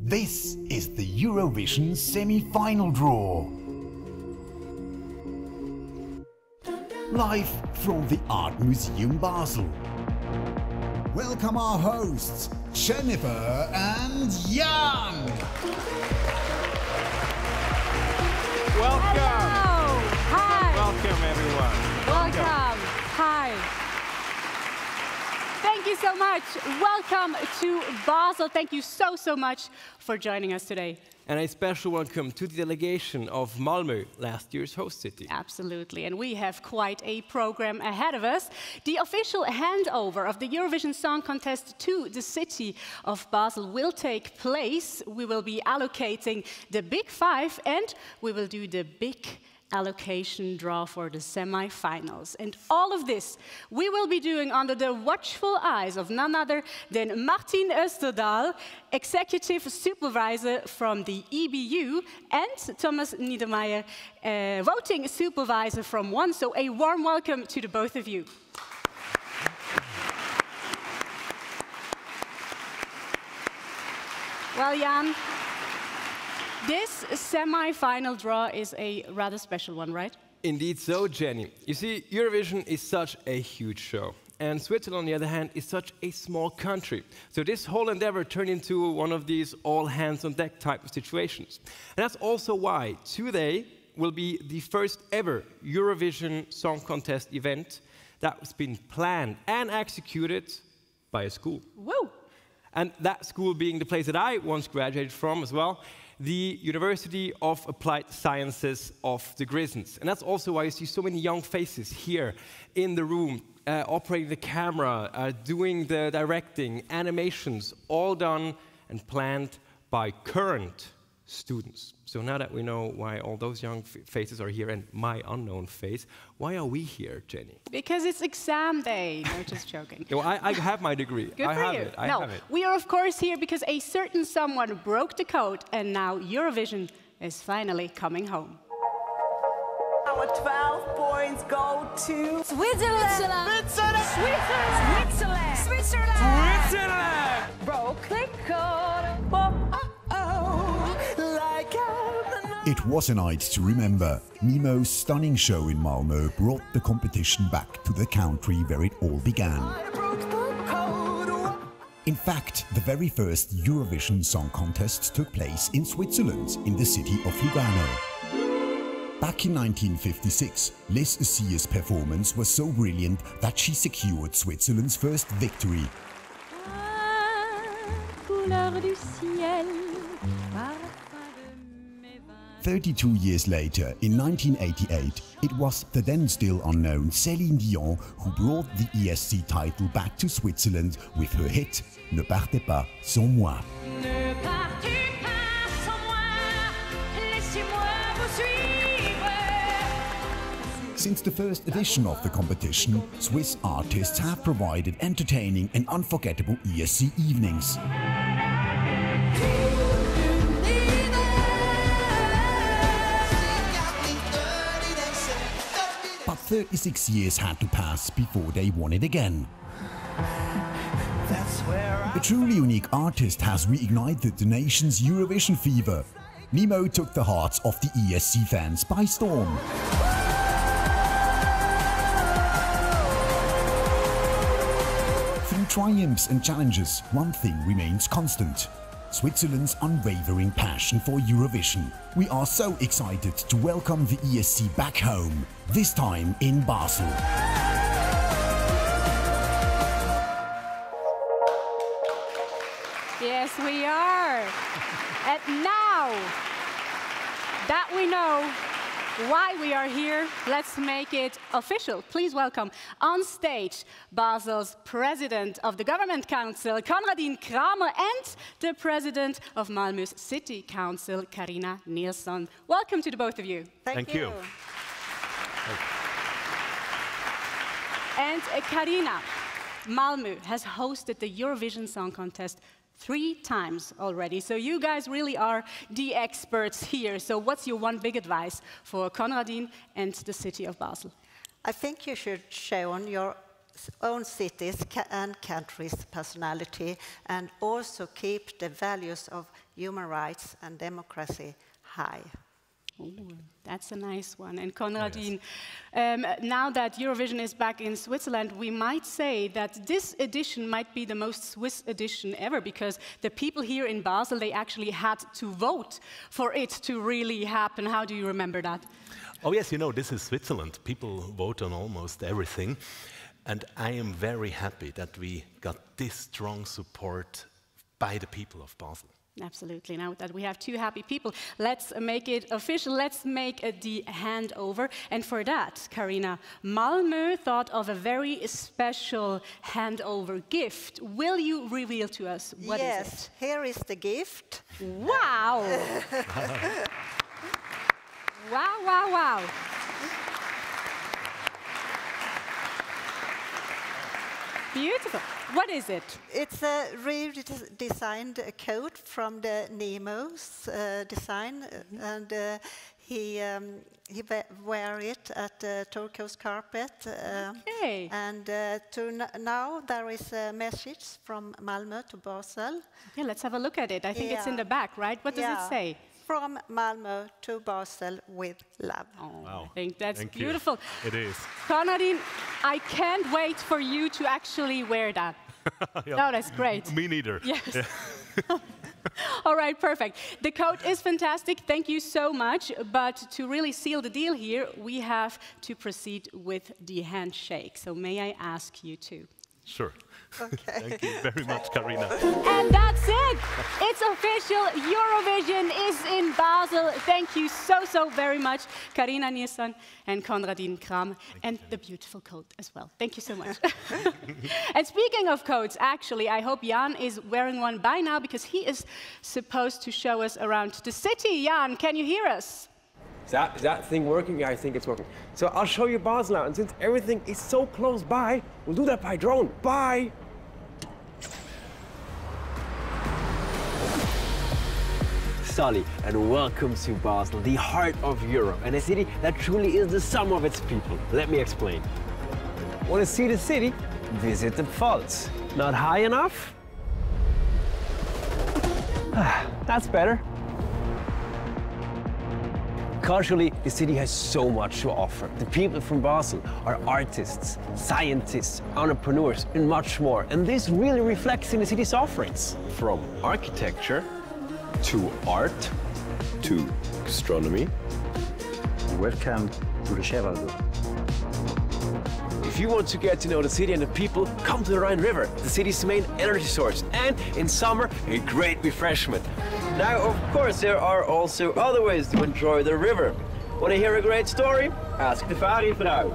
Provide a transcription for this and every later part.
This is the Eurovision semi-final draw. Live from the Art Museum Basel. Welcome our hosts, Jennifer and Jan. Welcome. Hello. Hi. Welcome, everyone. Welcome. Hi. Thank you so much. Welcome to Basel. Thank you so much for joining us today. And a special welcome to the delegation of Malmö, last year's host city. Absolutely, and we have quite a program ahead of us. The official handover of the Eurovision Song Contest to the city of Basel will take place. We will be allocating the Big Five, and we will do the big allocation draw for the semi-finals. And all of this we will be doing under the watchful eyes of none other than Martin Österdahl, Executive Supervisor from the EBU, and Thomas Niedermeyer, Voting Supervisor from ONE. So a warm welcome to the both of you. Well, Jan, this semi-final draw is a rather special one, right? Indeed so, Jenny. You see, Eurovision is such a huge show. And Switzerland, on the other hand, is such a small country. So this whole endeavor turned into one of these all-hands-on-deck type of situations. And that's also why today will be the first ever Eurovision Song Contest event that's been planned and executed by a school. Woo! And that school being the place that I once graduated from as well, the University of Applied Sciences of the Grisons. And that's also why you see so many young faces here in the room, operating the camera, doing the directing, animations, all done and planned by current students. So now that we know why all those young faces are here and my unknown face, why are we here, Jenny? Because it's exam day. No, just joking. No, I have my degree. Good for you. I have it. We are of course here because a certain someone broke the code, and now Eurovision is finally coming home. Our 12 points go to Switzerland! Switzerland! Switzerland! Switzerland! Switzerland! Broke the code! It was a night to remember. Nemo's stunning show in Malmö brought the competition back to the country where it all began. In fact, the very first Eurovision Song Contest took place in Switzerland, in the city of Lugano. Back in 1956, Les Ussia's performance was so brilliant that she secured Switzerland's first victory. 32 years later, in 1988, it was the then still unknown Céline Dion who brought the ESC title back to Switzerland with her hit Ne partez pas sans moi. Ne partez pas sans moi, laissez-moi vous suivre. Since the first edition of the competition, Swiss artists have provided entertaining and unforgettable ESC evenings. But 36 years had to pass before they won it again. A truly unique artist has reignited the nation's Eurovision fever. Nemo took the hearts of the ESC fans by storm. Through triumphs and challenges, one thing remains constant: Switzerland's unwavering passion for Eurovision. We are so excited to welcome the ESC back home, this time in Basel. Yes, we are. And now that we know why we are here, let's make it official. Please welcome on stage Basel's President of the Government Council, Konradin Kramer, and the President of Malmö's City Council, Carina Nilsson. Welcome to the both of you. Thank you. And Carina, Malmö has hosted the Eurovision Song Contest 3 times already. So you guys really are the experts here. So what's your one big advice for Konradin and the city of Basel? I think you show on your own cities and countries' personality, and also keep the values of human rights and democracy high. Ooh, that's a nice one. And Konradin, now that Eurovision is back in Switzerland, we might say that this edition might be the most Swiss edition ever, because the people here in Basel, they actually had to vote for it to really happen. How do you remember that? Oh yes, you know, this is Switzerland. People vote on almost everything. And I am very happy that we got this strong support by the people of Basel. Absolutely. Now that we have two happy people, let's make it official. Let's make the handover. And for that, Karina, Malmö thought of a very special handover gift. Will you reveal to us what is it? Yes, here is the gift. Wow! Wow, wow, wow. Beautiful. What is it? It's a redesigned coat from the Nemo's design, and he wear it at the turquoise carpet. Okay. And now there is a message from Malmö to Basel. Yeah, let's have a look at it. I think it's in the back, right? What does it say? From Malmö to Basel with love. Oh, Wow. I think that's Thank beautiful. You. It is. Konradin, I can't wait for you to actually wear that. Yeah. No, that's great. Me neither. Yes. Yeah. All right, perfect. The coat is fantastic. Thank you so much. But to really seal the deal here, we have to proceed with the handshake. So may I ask you to? Sure. Okay. Thank you very much, Karina. And that's it. It's official. Eurovision is in Basel. Thank you so very much, Karina Nilsson and Konradin Kram, and the beautiful coat as well. Thank you so much. And speaking of coats, actually, I hope Jan is wearing one by now, because he is supposed to show us around the city. Jan, can you hear us? Is that thing working? Yeah, I think it's working. So I'll show you Basel now, and since everything is so close by, we'll do that by drone. Bye! Sally, and welcome to Basel, the heart of Europe, and a city that truly is the sum of its people. Let me explain. Want to see the city? Visit the Pfalz. Not high enough? That's better. Culturally, the city has so much to offer. The people from Basel are artists, scientists, entrepreneurs, and much more. And this really reflects in the city's offerings. From architecture to art to gastronomy. Welcome to the Chevaldo. If you want to get to know the city and the people, come to the Rhine River, the city's main energy source, and in summer, a great refreshment. Now, of course, there are also other ways to enjoy the river. Want to hear a great story? Ask the Fari-Frau.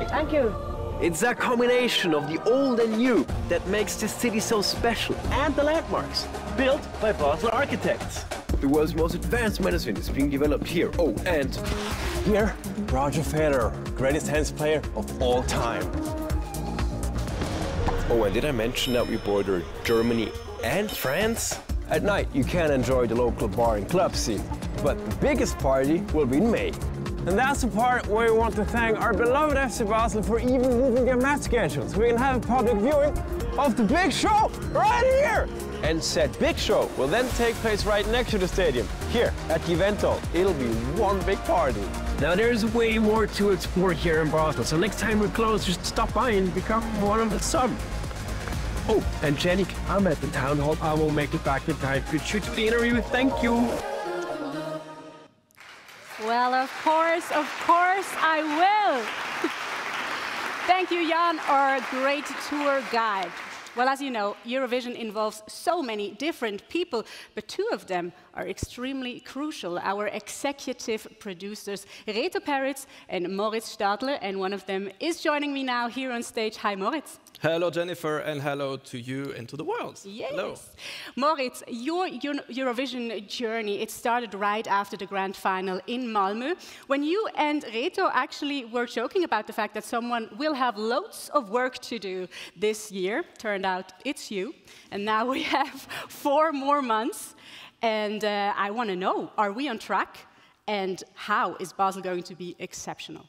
Thank you. It's that combination of the old and new that makes the city so special, and the landmarks, built by Basel architects. The world's most advanced medicine is being developed here. Oh, and here, Roger Federer, greatest tennis player of all time. Oh, and did I mention that we border Germany and France? At night, you can enjoy the local bar and club scene, but the biggest party will be in May. And that's the part where we want to thank our beloved FC Basel for even moving their match schedule, so we can have a public viewing of the big show right here. And said big show will then take place right next to the stadium, here at the event hall. It'll be one big party. Now there's way more to explore here in Basel, so next time we're close, just stop by and become one of the some. Oh, and Janik, I'm at the town hall. I will make it back in time to shoot the interview. Thank you. Well, of course I will. Thank you, Jan, our great tour guide. Well, as you know, Eurovision involves so many different people, but two of them are extremely crucial. Our executive producers, Reto Peritz and Moritz Stadler, and one of them is joining me now here on stage. Hi, Moritz. Hello, Jennifer, and hello to you and to the world. Yes. Hello. Moritz, your Eurovision journey, it started right after the grand final in Malmö, when you and Reto actually were joking about the fact that someone will have loads of work to do this year. Turned out it's you. And now we have 4 more months. And I want to know, are we on track? And how is Basel going to be exceptional?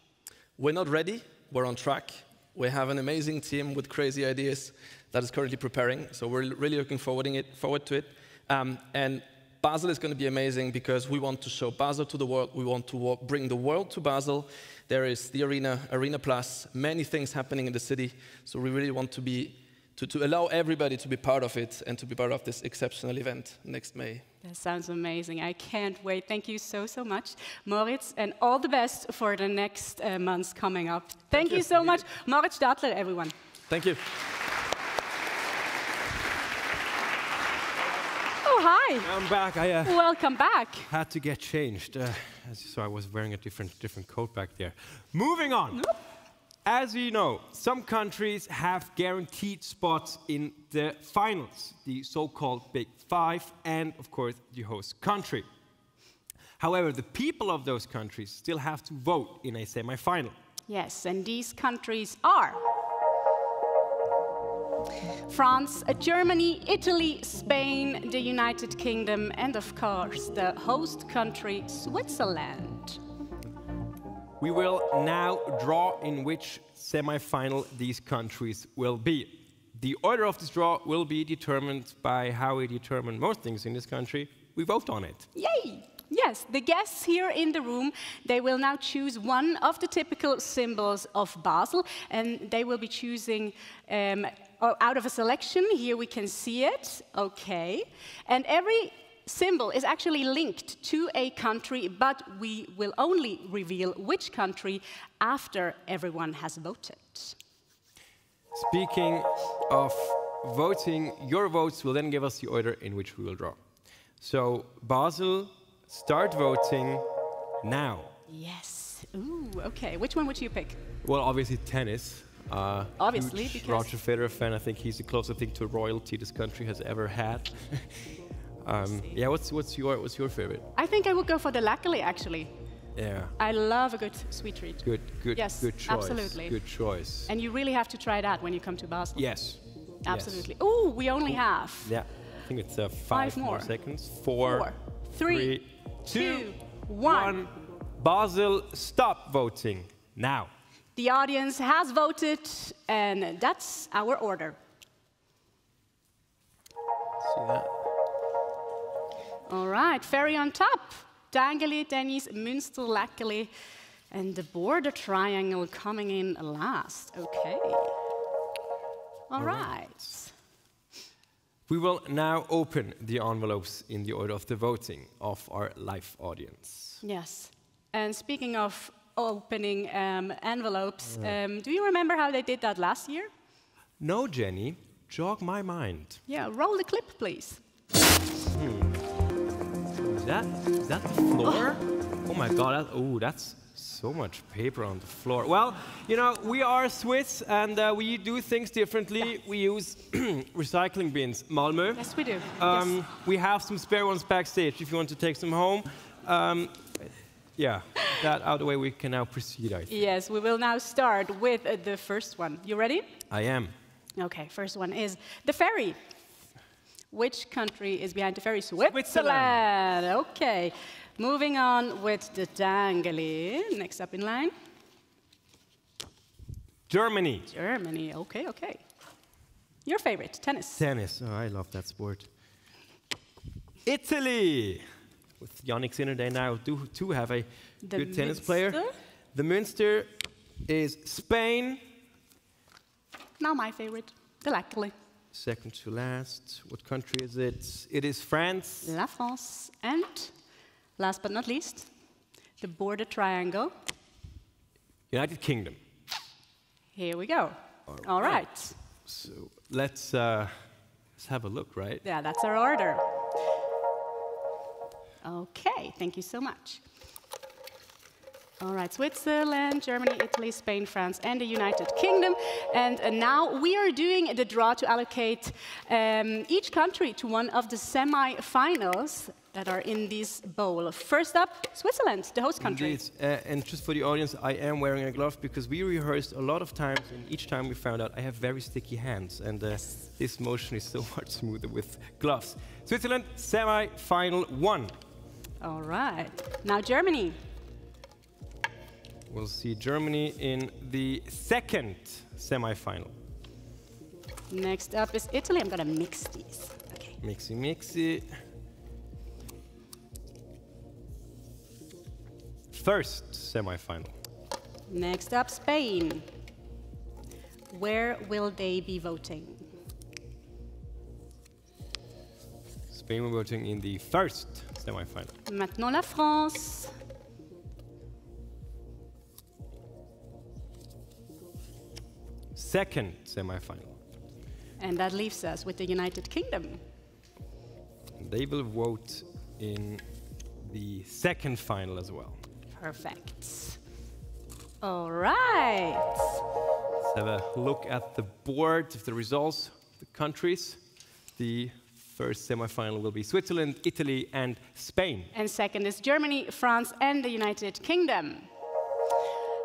We're not ready. We're on track. We have an amazing team with crazy ideas that is currently preparing, so we're really looking forward to it. And Basel is going to be amazing because we want to show Basel to the world. We want to bring the world to Basel. There is the Arena Plus, many things happening in the city. So we really want to allow everybody to be part of it and to be part of this exceptional event next May. That sounds amazing. I can't wait. Thank you so, so much, Moritz, and all the best for the next months coming up. Thank you so much. Moritz Stadler, everyone. Thank you. Oh, hi. I'm back. Welcome back. Had to get changed. As you saw, I was wearing a different coat back there. Moving on. As you know, some countries have guaranteed spots in the finals, the so-called Big Five, and of course, the host country. However, the people of those countries still have to vote in a semi-final. Yes, and these countries are France, Germany, Italy, Spain, the United Kingdom, and of course, the host country, Switzerland. We will now draw in which semi-final these countries will be. The order of this draw will be determined by how we determine most things in this country. We vote on it. Yay! Yes, the guests here in the room, they will now choose one of the typical symbols of Basel, and they will be choosing out of a selection. Here we can see it. Okay. And every symbol is actually linked to a country, but we will only reveal which country after everyone has voted. Speaking of voting, your votes will then give us the order in which we will draw. So, Basel, start voting now. Yes. Ooh, okay. Which one would you pick? Well, obviously tennis. Obviously, huge because Roger Federer fan. I think he's the closest thing to royalty this country has ever had. Yeah, what's your favorite? I think I would go for the Lackily, actually. Yeah. I love a good sweet treat. Good yes, choice. Absolutely. Good choice. And you really have to try that when you come to Basel. Yes. Absolutely. Yes. Ooh, we only have. Yeah. I think it's 5 more seconds. 4, 3, 2, 1. Basel, stop voting now. The audience has voted, and that's our order. See that? All right, ferry on top. Dangeli, Dennis, Münster, Lackely, and the border triangle coming in last. Okay. All right. We will now open the envelopes in the order of the voting of our live audience. Yes. And speaking of opening envelopes, do you remember how they did that last year? No, Jenny. Jog my mind. Yeah, roll the clip, please. Is that the floor? Oh my God, that's so much paper on the floor. Well, you know, we are Swiss and we do things differently. Yeah. We use recycling bins. Malmö. Yes, we do. Yes. We have some spare ones backstage if you want to take some home. Yeah, that out of the way, we can now proceed, I think. Yes, we will now start with the first one. You ready? I am. Okay, first one is the ferry. Which country is behind the ferry? Switzerland. Okay. Moving on with the Dangeli. Next up in line. Germany. Germany. Okay, okay. Your favorite, tennis. Tennis. Oh, I love that sport. Italy. With Yannick Sinner, they now do have a good tennis player. The Münster is Spain. Now my favorite, the Lackely. Second to last. What country is it? It is France. La France. And last but not least, the border triangle. United Kingdom. Here we go. All right. So let's have a look, right? Yeah, that's our order. Okay, thank you so much. All right, Switzerland, Germany, Italy, Spain, France, and the United Kingdom. And now we are doing the draw to allocate each country to one of the semi-finals that are in this bowl. First up, Switzerland, the host country. Indeed. And just for the audience, I am wearing a glove because we rehearsed a lot of times, and each time we found out I have very sticky hands, and this motion is so much smoother with gloves. Switzerland, semi-final 1. All right. Now Germany. We'll see Germany in the second semi-final. Next up is Italy. I'm going to mix these. Okay. Mixy, mixy. first semi-final. Next up, Spain. Where will they be voting? Spain will be voting in the first semi-final. Maintenant la France. Second semi-final. And that leaves us with the United Kingdom. They will vote in the second final as well. Perfect. All right. Let's have a look at the board of the results of the countries. The first semi-final will be Switzerland, Italy, and Spain. And second is Germany, France, and the United Kingdom.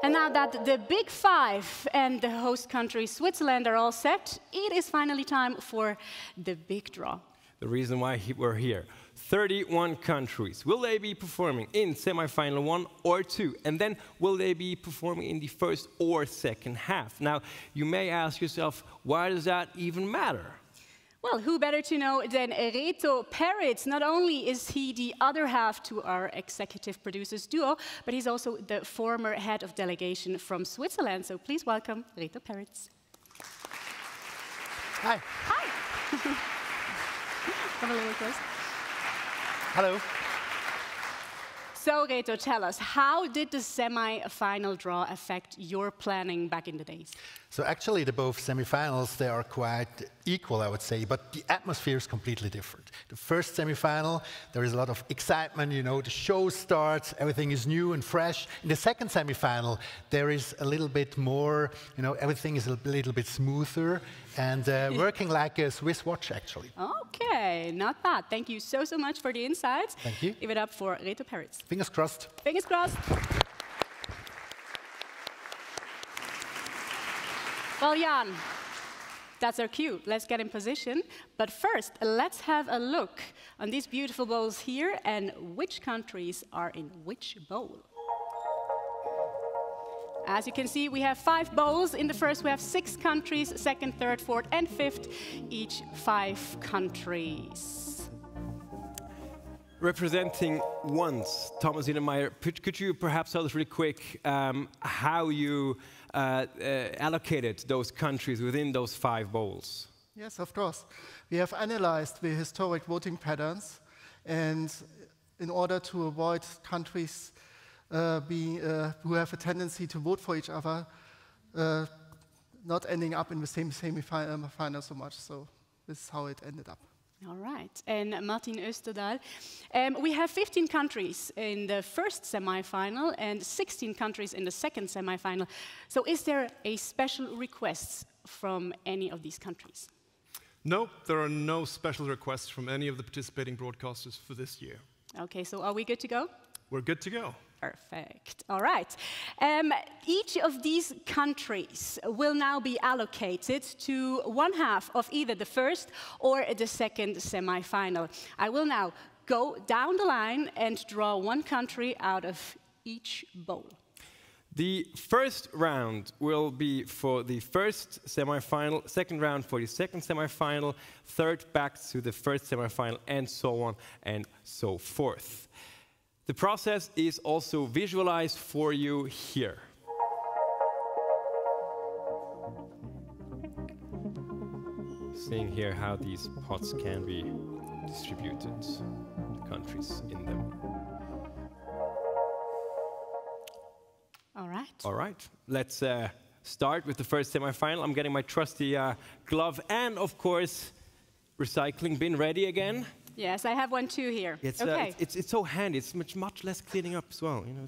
And now that the big five and the host country Switzerland are all set, it is finally time for the big draw. The reason why we're here. 31 countries. Will they be performing in semi-final 1 or 2? And then will they be performing in the first or second half? Now, you may ask yourself, why does that even matter? Well, who better to know than Reto Peritz? Not only is he the other half to our executive producers duo, but he's also the former head of delegation from Switzerland. So please welcome Reto Peritz. Hi. Hi. Come a little close. Hello. So, Reto, tell us, how did the semi-final draw affect your planning back in the days? So actually, the both semi-finals, they are quite equal, I would say, but the atmosphere is completely different. The first semi-final, there is a lot of excitement, you know, the show starts, everything is new and fresh. In the second semi-final, there is a little bit more, you know, everything is a little bit smoother and working like a Swiss watch, actually. Okay, not bad. Thank you so much for the insights. Thank you. Give it up for Reto Peritz. Fingers crossed. Fingers crossed. Well, Jan, that's our cue. Let's get in position. But first, let's have a look on these beautiful bowls here and which countries are in which bowl. As you can see, we have 5 bowls. In the first, we have 6 countries, second, third, fourth, and fifth, each 5 countries. Representing once, Thomas Innemeyer, could you perhaps tell us really quick how you allocated those countries within those 5 bowls? Yes, of course. We have analyzed the historic voting patterns, and in order to avoid countries who have a tendency to vote for each other, not ending up in the same semi-final so much. So this is how it ended up. All right. And Martin Österdahl, we have 15 countries in the first semi-final and 16 countries in the second semi-final. So is there a special request from any of these countries? No, there are no special requests from any of the participating broadcasters for this year. Okay, so are we good to go? We're good to go. Perfect. All right. Each of these countries will now be allocated to one half of either the first or the second semi-final. I will now go down the line and draw one country out of each bowl. The first round will be for the first semi-final, second round for the second semi-final, third back to the first semi-final, and so on and so forth. The process is also visualized for you here. Seeing here how these pots can be distributed, the countries in them. All right. All right, let's start with the first semi-final. I'm getting my trusty glove and, of course, recycling bin ready again. Yes, I have one too here. It's, okay. it's so handy. It's much less cleaning up as well. You know,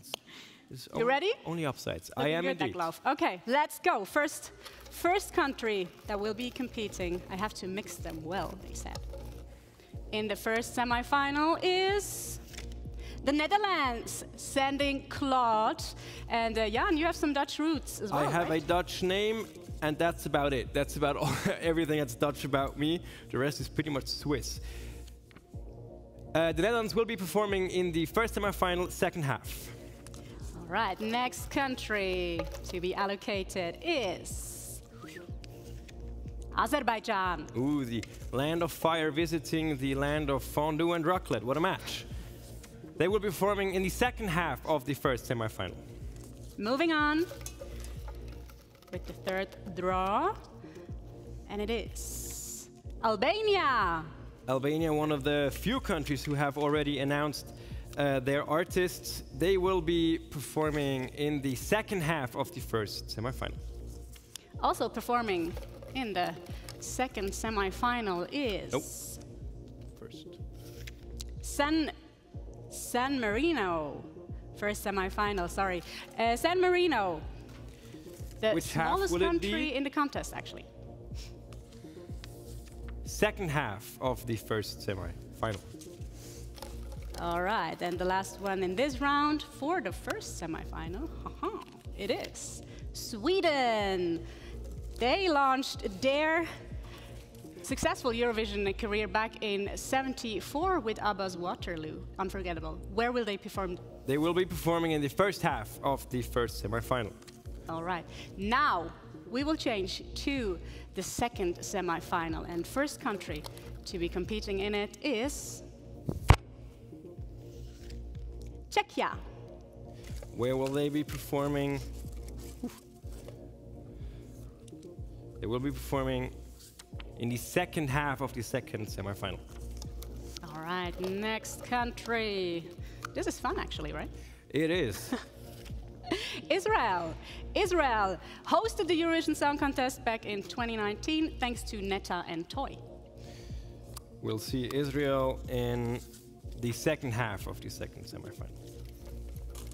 it's you ready? Only upsides. Looking I am good, indeed. that glove. Okay, let's go. First country that will be competing. I have to mix them well, they said. In the first semi-final is the Netherlands, sending Claude. And Jan, you have some Dutch roots as well, I have right? a Dutch name, and that's about it. That's about all, everything that's Dutch about me. The rest is pretty much Swiss. The Netherlands will be performing in the first semi-final, second half. All right, next country to be allocated is Azerbaijan. Ooh, the land of fire visiting the land of fondue and raclette. What a match. They will be performing in the second half of the first semi-final. Moving on with the third draw, and it is Albania. Albania, one of the few countries who have already announced their artists. They will be performing in the second half of the first semi-final. Also performing in the second semi-final is First. San Marino. First semi-final, sorry. San Marino, the Which half smallest will it country be? in the contest, actually. Second half of the first semi-final. All right, and the last one in this round for the first semi-final, it is Sweden. They launched their successful Eurovision career back in '74 with ABBA's Waterloo. Unforgettable. Where will they perform? They will be performing in the first half of the first semi-final. All right. Now we will change to the second semi-final, and first country to be competing in it is Czechia. Where will they be performing? They will be performing in the second half of the second semi-final. All right, next country. This is fun, actually, right? It is. Israel. Israel hosted the Eurovision Song Contest back in 2019 thanks to Netta and Toy. We'll see Israel in the second half of the second semi-final.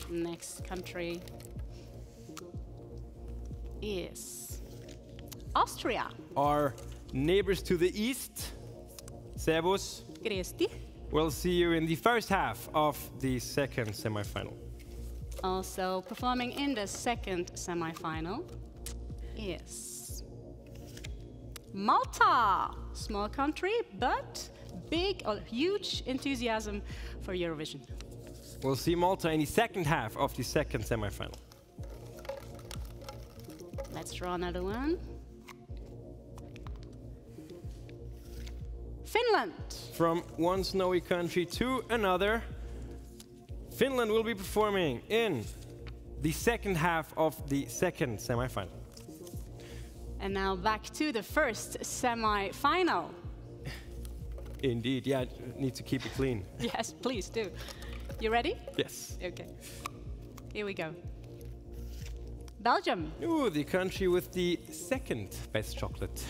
Next country is Austria. Our neighbors to the east, Servus. Gresti. We'll see you in the first half of the second semi-final. Also performing in the second semi-final is Malta. Small country, but big or huge enthusiasm for Eurovision. We'll see Malta in the second half of the second semi-final. Let's draw another one. Finland. From one snowy country to another, Finland will be performing in the second half of the second semi-final. And now back to the first semi-final. Indeed, yeah, need to keep it clean. Yes, please do. You ready? Yes. Okay. Here we go. Belgium. Ooh, the country with the second best chocolate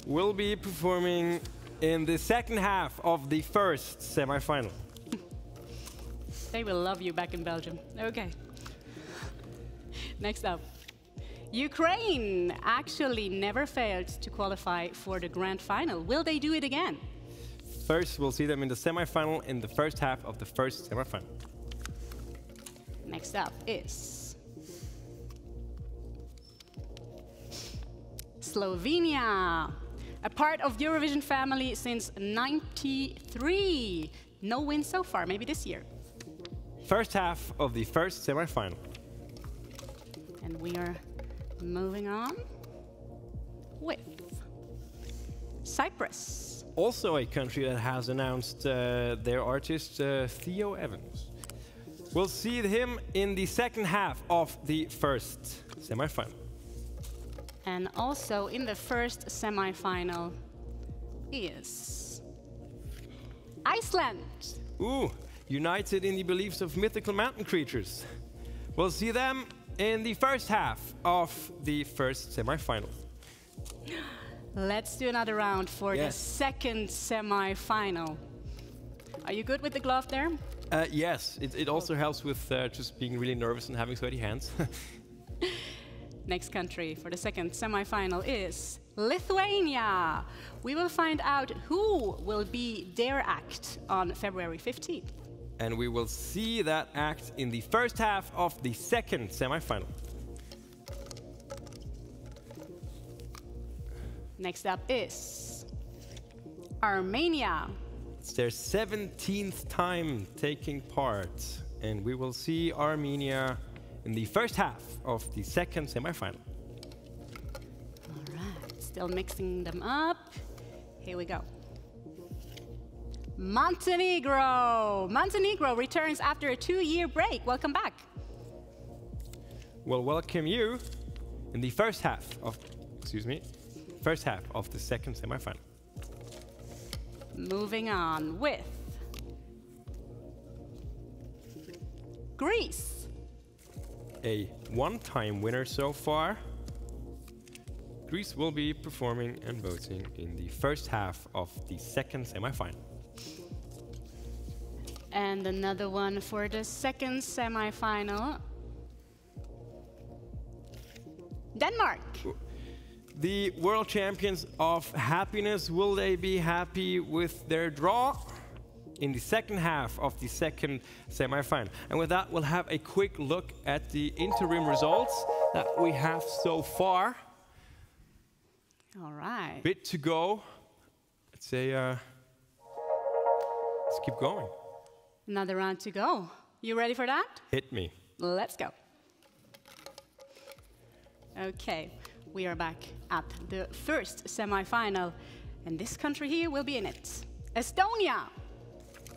will be performing in the second half of the first semi-final. They will love you back in Belgium. Okay. Next up. Ukraine actually never failed to qualify for the grand final. Will they do it again? First, we'll see them in the semi-final in the first half of the first semi-final. Next up is Slovenia, a part of Eurovision family since '93. No win so far, maybe this year. First half of the first semi-final. And we are moving on with Cyprus. Also a country that has announced their artist, Theo Evans. We'll see him in the second half of the first semi-final. And also in the first semi-final is Iceland. Ooh, united in the beliefs of mythical mountain creatures. We'll see them in the first half of the first semi-final. Let's do another round for the Yes. second semi-final. Are you good with the glove there? Yes, it also helps with just being really nervous and having sweaty hands. Next country for the second semi-final is Lithuania. We will find out who will be their act on February 15th. And we will see that act in the first half of the second semi-final. Next up is Armenia. It's their 17th time taking part, and we will see Armenia in the first half of the second semi-final. All right, still mixing them up. Here we go. Montenegro. Montenegro returns after a 2-year break. Welcome back. We'll welcome you in the first half of the second semi-final. Moving on with Greece. A one-time winner so far. Greece will be performing and voting in the first half of the second semi-final. And another one for the second semi-final. Denmark. The world champions of happiness, will they be happy with their draw in the second half of the second semi-final? And with that, we'll have a quick look at the interim results that we have so far. All right. Bit to go. Let's say, let's keep going. Another round to go. You ready for that? Hit me. Let's go. Okay, we are back at the first semi-final, and this country here will be in it. Estonia.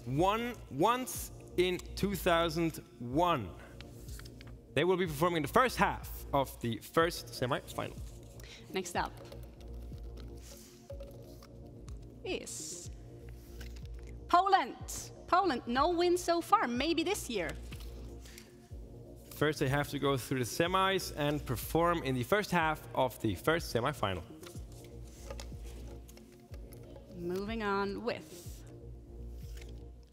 Won once in 2001. They will be performing in the first half of the first semi-final. Next up is Poland. Poland, no win so far, maybe this year. First, they have to go through the semis and perform in the first half of the first semi-final. Moving on with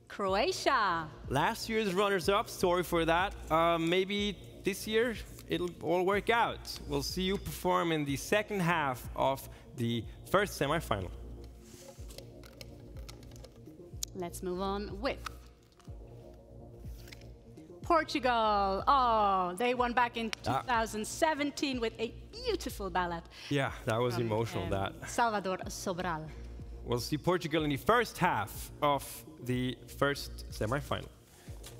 Croatia. Last year's runners-up, sorry for that. Maybe this year it'll all work out. We'll see you perform in the second half of the first semi-final. Let's move on with Portugal. Oh, they won back in 2017 with a beautiful ballad. Yeah, that was emotional, that. Salvador Sobral. We'll see Portugal in the first half of the first semi-final.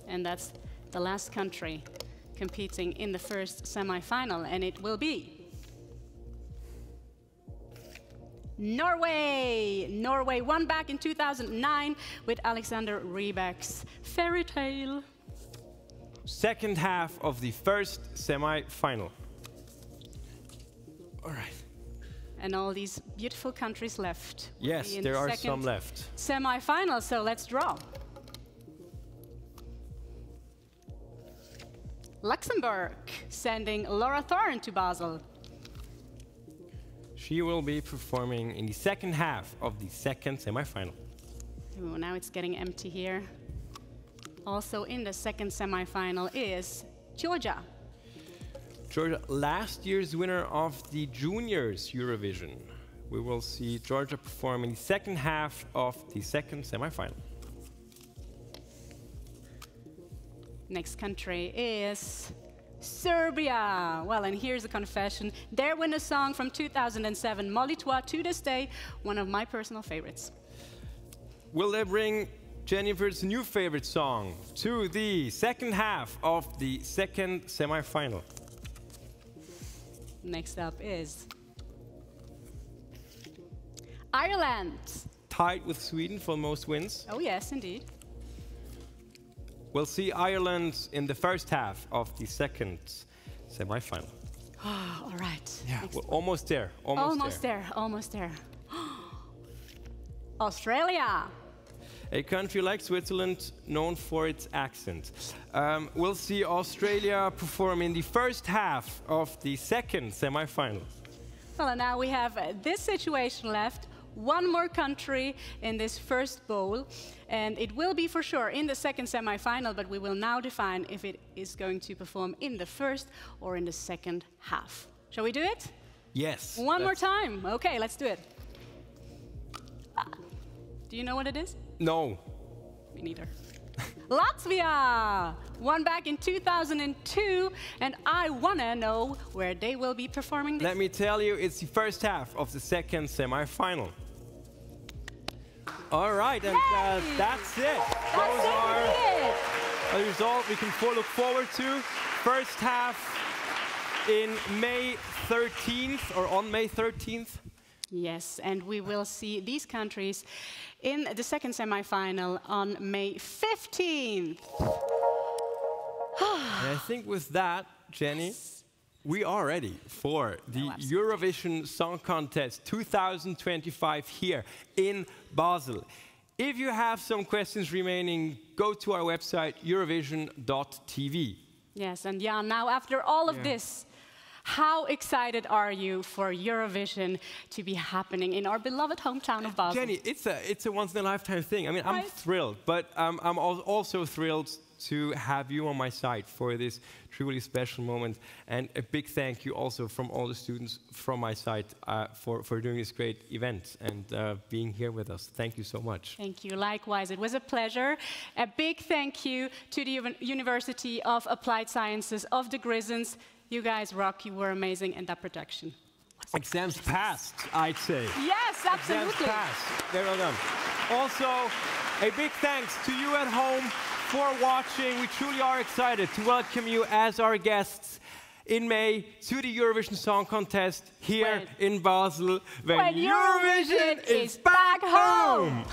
And that's the last country competing in the first semi-final, and it will be Norway. Norway won back in 2009 with Alexander Rybak's Fairy Tale. Second half of the first semi-final. All right. And all these beautiful countries left. Yes, there are some left. Semi-final, so let's draw. Luxembourg sending Laura Thorne to Basel. She will be performing in the second half of the second semi-final. Ooh, now it's getting empty here. Also in the second semi-final is Georgia. Georgia, last year's winner of the Juniors Eurovision. We will see Georgia perform in the second half of the second semi-final. Next country is Serbia. Well, and here's a confession. Their winner song from 2007, Molitva, to this day, one of my personal favorites. Will they bring Jennifer's new favorite song to the second half of the second semi-final? Next up is Ireland. Tied with Sweden for most wins. Oh yes, indeed. We'll see Ireland in the first half of the second semi-final. All right. Yeah, we're almost there. Almost there. Almost there. Australia. A country like Switzerland, known for its accent. We'll see Australia perform in the first half of the second semi-final. Well, and now we have this situation left. One more country in this first bowl, and it will be for sure in the second semi-final, but we will now define if it is going to perform in the first or in the second half. Shall we do it? Yes. One more time. Okay, let's do it. Do you know what it is? No. Me neither. Latvia won back in 2002, and I want to know where they will be performing this. Let me tell you, it's the first half of the second semi-final. All right, and that's it. Those are the result we can look forward to. First half in May 13th, or on May 13th. Yes, and we will see these countries in the second semi-final on May 15th. And I think with that, Jenny, we are ready for the Eurovision Song Contest 2025 here in Basel. If you have some questions remaining, go to our website, eurovision.tv. Yes, and Jan, now after all of this, how excited are you for Eurovision to be happening in our beloved hometown of Basel? Jenny, it's a once-in-a-lifetime thing. I mean, I'm thrilled, but I'm also thrilled to have you on my side for this truly special moment. And a big thank you also from all the students from my side for doing this great event and being here with us. Thank you so much. Thank you. Likewise, it was a pleasure. A big thank you to the University of Applied Sciences of the Grisons. You guys rock, you were amazing, and that production. Exams passed, I'd say. Yes, absolutely. Exams passed. Very well done. Also, a big thanks to you at home for watching. We truly are excited to welcome you as our guests in May to the Eurovision Song Contest here in Basel, when Eurovision is back home.